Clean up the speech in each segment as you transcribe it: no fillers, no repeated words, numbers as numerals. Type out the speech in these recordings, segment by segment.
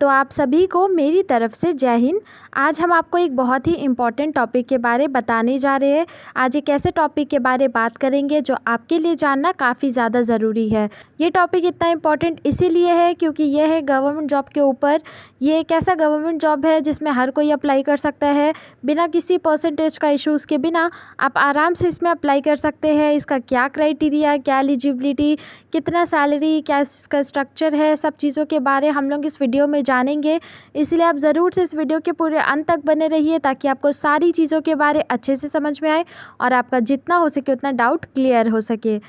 तो आप सभी को मेरी तरफ से जय हिंद। आज हम आपको एक बहुत ही इम्पॉर्टेंट टॉपिक के बारे बताने जा रहे हैं। आज एक ऐसे टॉपिक के बारे बात करेंगे जो आपके लिए जानना काफ़ी ज़्यादा ज़रूरी है। ये टॉपिक इतना इम्पॉर्टेंट इसीलिए है क्योंकि यह है गवर्नमेंट जॉब के ऊपर। ये एक ऐसा गवर्नमेंट जॉब है जिसमें हर कोई अप्लाई कर सकता है, बिना किसी परसेंटेज का इशूज़ के बिना आप आराम से इसमें अप्लाई कर सकते हैं। इसका क्या क्राइटेरिया, क्या एलिजिबिलिटी, कितना सैलरी, क्या इसका स्ट्रक्चर है, सब चीज़ों के बारे हम लोग इस वीडियो में जानेंगे। इसलिए आप ज़रूर से इस वीडियो के पूरे अंत तक बने रहिए ताकि आपको सारी चीज़ों के बारे अच्छे से समझ में आए और आपका जितना हो सके उतना डाउट क्लियर हो सके।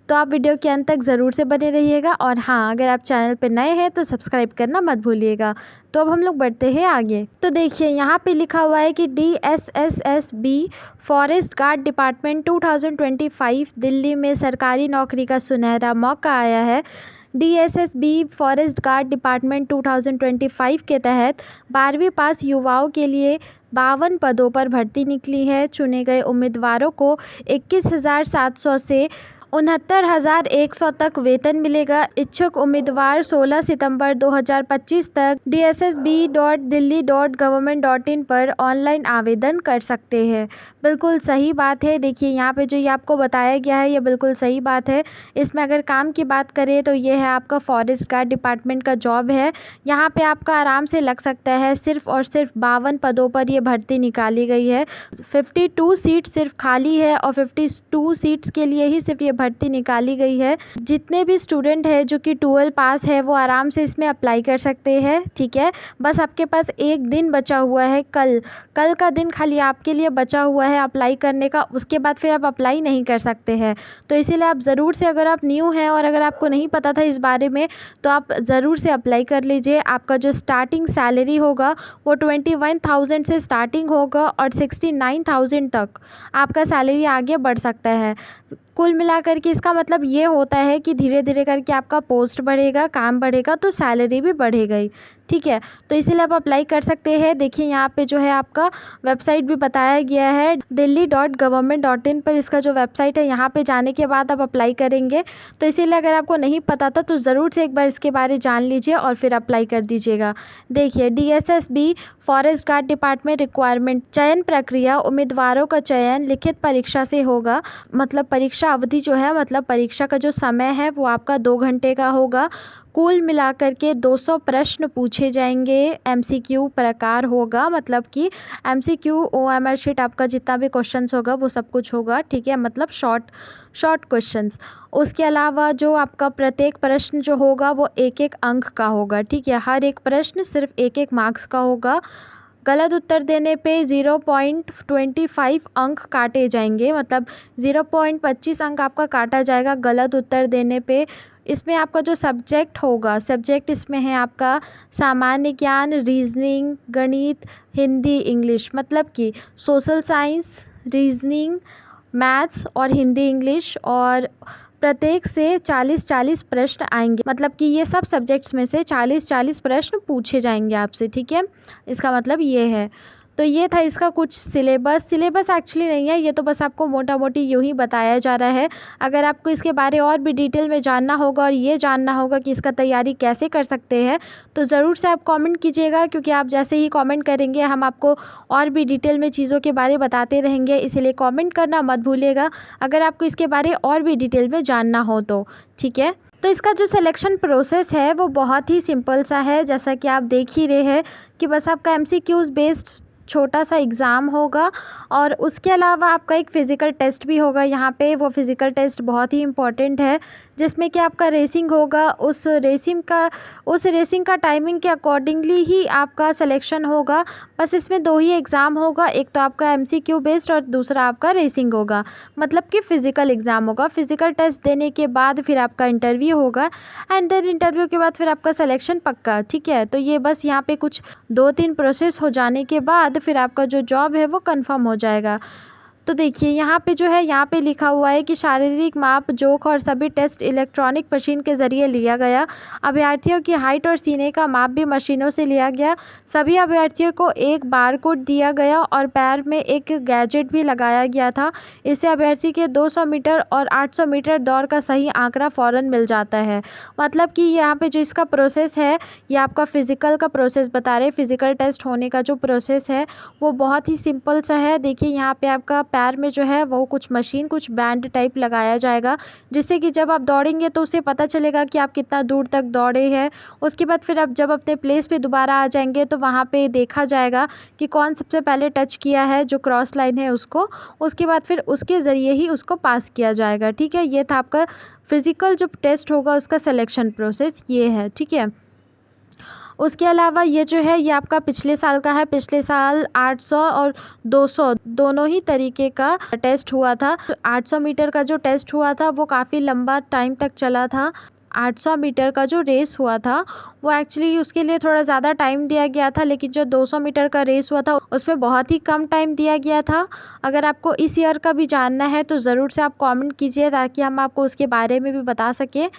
तो आप वीडियो के अंत तक ज़रूर से बने रहिएगा। और हाँ, अगर आप चैनल पर नए हैं तो सब्सक्राइब करना मत भूलिएगा। तो अब हम लोग बढ़ते हैं आगे। तो देखिए यहाँ पे लिखा हुआ है कि DSSSB forest guard department 2025 Delhi में सरकारी नौकरी का सुनहरा मौका आया है। DSSB फॉरेस्ट गार्ड डिपार्टमेंट 2025 के तहत 12वीं पास युवाओं के लिए 52 पदों पर भर्ती निकली है। चुने गए उम्मीदवारों को 21,700 से 69,100 तक वेतन मिलेगा। इच्छुक उम्मीदवार 16 सितंबर 2025 तक dsSB.delhi.government.in पर ऑनलाइन आवेदन कर सकते हैं। बिल्कुल सही बात है। देखिए यहाँ पे जो ये आपको बताया गया है ये बिल्कुल सही बात है। इसमें अगर काम की बात करें तो ये है आपका फॉरेस्ट गार्ड डिपार्टमेंट का जॉब है। यहाँ पे आपका आराम से लग सकता है। सिर्फ और सिर्फ 52 पदों पर ये भर्ती निकाली गई है। 52 सीट सिर्फ खाली है और 52 सीट्स के लिए ही सिर्फ ये भर्ती निकाली गई है। जितने भी स्टूडेंट है जो कि 12 पास है वो आराम से इसमें अप्लाई कर सकते हैं। ठीक है, बस आपके पास एक दिन बचा हुआ है। कल का दिन खाली आपके लिए बचा हुआ है अप्लाई करने का। उसके बाद फिर आप अप्लाई नहीं कर सकते हैं। तो इसीलिए आप ज़रूर से, अगर आप न्यू हैं और अगर आपको नहीं पता था इस बारे में, तो आप ज़रूर से अप्लाई कर लीजिए। आपका जो स्टार्टिंग सैलरी होगा वो 21,000 से स्टार्टिंग होगा और 69,000 तक आपका सैलरी आगे बढ़ सकता है। कुल मिलाकर के इसका मतलब ये होता है कि धीरे धीरे करके आपका पोस्ट बढ़ेगा, काम बढ़ेगा तो सैलरी भी बढ़ेगा ही। ठीक है, तो इसीलिए आप अप्लाई कर सकते हैं। देखिए यहाँ पे जो है आपका वेबसाइट भी बताया गया है delhi.government.in पर। इसका जो वेबसाइट है यहाँ पे जाने के बाद आप अप्लाई करेंगे। तो इसीलिए अगर आपको नहीं पता था तो ज़रूर से एक बार इसके बारे जान लीजिए और फिर अप्लाई कर दीजिएगा। देखिए DSSB forest guard department requirement. चयन प्रक्रिया, उम्मीदवारों का चयन लिखित परीक्षा से होगा। मतलब परीक्षा अवधि जो है, मतलब परीक्षा का जो समय है वो आपका 2 घंटे का होगा। कुल मिलाकर के 200 प्रश्न पूछे जाएंगे। MCQ प्रकार होगा, मतलब कि MCQ OMR शीट आपका जितना भी क्वेश्चंस होगा वो सब कुछ होगा। ठीक है, मतलब शॉर्ट क्वेश्चंस। उसके अलावा जो आपका प्रत्येक प्रश्न जो होगा वो 1-1 अंक का होगा। ठीक है, हर एक प्रश्न सिर्फ 1-1 मार्क्स का होगा। गलत उत्तर देने पे 0.25 अंक काटे जाएंगे, मतलब 0.25 अंक आपका काटा जाएगा गलत उत्तर देने पे। इसमें आपका जो सब्जेक्ट होगा, सब्जेक्ट इसमें है आपका सामान्य ज्ञान, रीजनिंग, गणित, हिंदी, इंग्लिश। मतलब कि सोशल साइंस, रीजनिंग, मैथ्स और हिंदी इंग्लिश। और प्रत्येक से 40-40 प्रश्न आएंगे। मतलब कि ये सब सब्जेक्ट्स में से 40-40 प्रश्न पूछे जाएंगे आपसे। ठीक है, इसका मतलब ये है। तो ये था इसका कुछ सिलेबस एक्चुअली नहीं है, ये तो बस आपको मोटा मोटी यूँ ही बताया जा रहा है। अगर आपको इसके बारे और भी डिटेल में जानना होगा और ये जानना होगा कि इसका तैयारी कैसे कर सकते हैं तो ज़रूर से आप कमेंट कीजिएगा, क्योंकि आप जैसे ही कमेंट करेंगे हम आपको और भी डिटेल में चीज़ों के बारे बताते रहेंगे। इसीलिए कमेंट करना मत भूलिएगा अगर आपको इसके बारे और भी डिटेल में जानना हो तो। ठीक है, तो इसका जो सिलेक्शन प्रोसेस है वो बहुत ही सिंपल सा है। जैसा कि आप देख ही रहे हैं कि बस आपका MCQs बेस्ड छोटा सा एग्ज़ाम होगा और उसके अलावा आपका एक फ़िज़िकल टेस्ट भी होगा यहाँ पे। वो फ़िज़िकल टेस्ट बहुत ही इम्पॉर्टेंट है जिसमें कि आपका रेसिंग होगा। उस रेसिंग का टाइमिंग के अकॉर्डिंगली ही आपका सिलेक्शन होगा। बस इसमें 2 ही एग्ज़ाम होगा, एक तो आपका MCQ बेस्ड और दूसरा आपका रेसिंग होगा, मतलब कि फ़िज़िकल एग्ज़ाम होगा। फ़िज़िकल टेस्ट देने के बाद फिर आपका इंटरव्यू होगा एंड देन इंटरव्यू के बाद फिर आपका सिलेक्शन पक्का। ठीक है, तो ये बस यहाँ पे कुछ 2-3 प्रोसेस हो जाने के बाद फिर आपका जो जॉब है वो कंफर्म हो जाएगा। तो देखिए यहाँ पे जो है, यहाँ पे लिखा हुआ है कि शारीरिक माप जोख और सभी टेस्ट इलेक्ट्रॉनिक मशीन के ज़रिए लिया गया। अभ्यर्थियों की हाइट और सीने का माप भी मशीनों से लिया गया। सभी अभ्यर्थियों को एक बारकोड दिया गया और पैर में एक गैजेट भी लगाया गया था। इससे अभ्यर्थी के 200 मीटर और 800 मीटर दौड़ का सही आंकड़ा फ़ौरन मिल जाता है। मतलब कि यहाँ पे जो इसका प्रोसेस है, ये आपका फ़िज़िकल का प्रोसेस बता रहे हैं। फ़िज़िकल टेस्ट होने का जो प्रोसेस है वो बहुत ही सिंपल सा है। देखिए यहाँ पे आपका पैर में जो है वो कुछ मशीन, कुछ बैंड टाइप लगाया जाएगा, जिससे कि जब आप दौड़ेंगे तो उसे पता चलेगा कि आप कितना दूर तक दौड़े हैं। उसके बाद फिर आप जब अपने प्लेस पे दोबारा आ जाएंगे तो वहाँ पे देखा जाएगा कि कौन सबसे पहले टच किया है, जो क्रॉस लाइन है उसको। उसके बाद फिर उसके ज़रिए ही उसको पास किया जाएगा। ठीक है, ये था आपका फ़िज़िकल जो टेस्ट होगा उसका सिलेक्शन प्रोसेस, ये है। ठीक है, उसके अलावा ये जो है ये आपका पिछले साल का है। पिछले साल 800 और 200 दोनों ही तरीके का टेस्ट हुआ था। 800 मीटर का जो टेस्ट हुआ था वो काफ़ी लंबा टाइम तक चला था। 800 मीटर का जो रेस हुआ था वो एक्चुअली उसके लिए थोड़ा ज़्यादा टाइम दिया गया था, लेकिन जो 200 मीटर का रेस हुआ था उसमें बहुत ही कम टाइम दिया गया था। अगर आपको इस ईयर का भी जानना है तो ज़रूर से आप कमेंट कीजिए, ताकि हम आपको उसके बारे में भी बता सकें।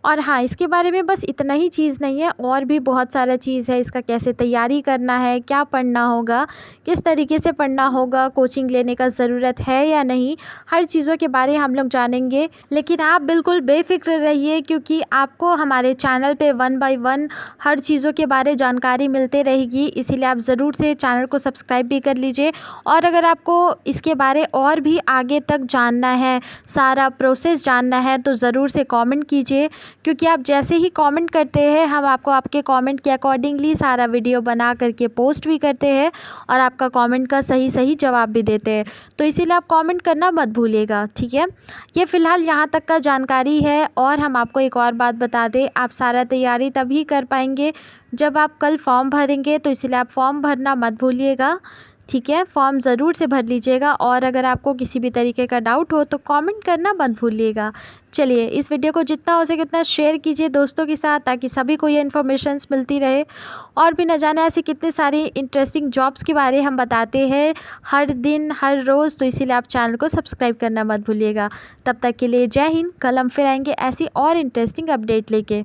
और हाँ, इसके बारे में बस इतना ही चीज़ नहीं है, और भी बहुत सारा चीज़ है। इसका कैसे तैयारी करना है, क्या पढ़ना होगा, किस तरीके से पढ़ना होगा, कोचिंग लेने का ज़रूरत है या नहीं, हर चीज़ों के बारे हम लोग जानेंगे। लेकिन आप बिल्कुल बेफिक्र रहिए, क्योंकि आपको हमारे चैनल पे 1 बाय 1 हर चीज़ों के बारे जानकारी मिलते रहेगी। इसीलिए आप ज़रूर से चैनल को सब्सक्राइब भी कर लीजिए। और अगर आपको इसके बारे और भी आगे तक जानना है, सारा प्रोसेस जानना है, तो ज़रूर से कमेंट कीजिए, क्योंकि आप जैसे ही कमेंट करते हैं हम आपको आपके कमेंट के अकॉर्डिंगली सारा वीडियो बना करके पोस्ट भी करते हैं और आपका कमेंट का सही सही जवाब भी देते हैं। तो इसीलिए आप कमेंट करना मत भूलिएगा। ठीक है, ये फ़िलहाल यहाँ तक का जानकारी है। और हम आपको एक और बात बता दें, आप सारा तैयारी तभी कर पाएंगे जब आप कल फॉर्म भरेंगे, तो इसलिए आप फॉर्म भरना मत भूलिएगा। ठीक है, फॉर्म ज़रूर से भर लीजिएगा। और अगर आपको किसी भी तरीके का डाउट हो तो कमेंट करना मत भूलिएगा। चलिए, इस वीडियो को जितना हो सके उतना शेयर कीजिए दोस्तों के साथ, ताकि सभी को ये इन्फॉर्मेशंस मिलती रहे। और भी न जाने ऐसे कितने सारे इंटरेस्टिंग जॉब्स के बारे हम बताते हैं हर दिन हर रोज़, तो इसीलिए आप चैनल को सब्सक्राइब करना मत भूलिएगा। तब तक के लिए जय हिंद। कल हम फिर आएंगे ऐसी और इंटरेस्टिंग अपडेट लेके।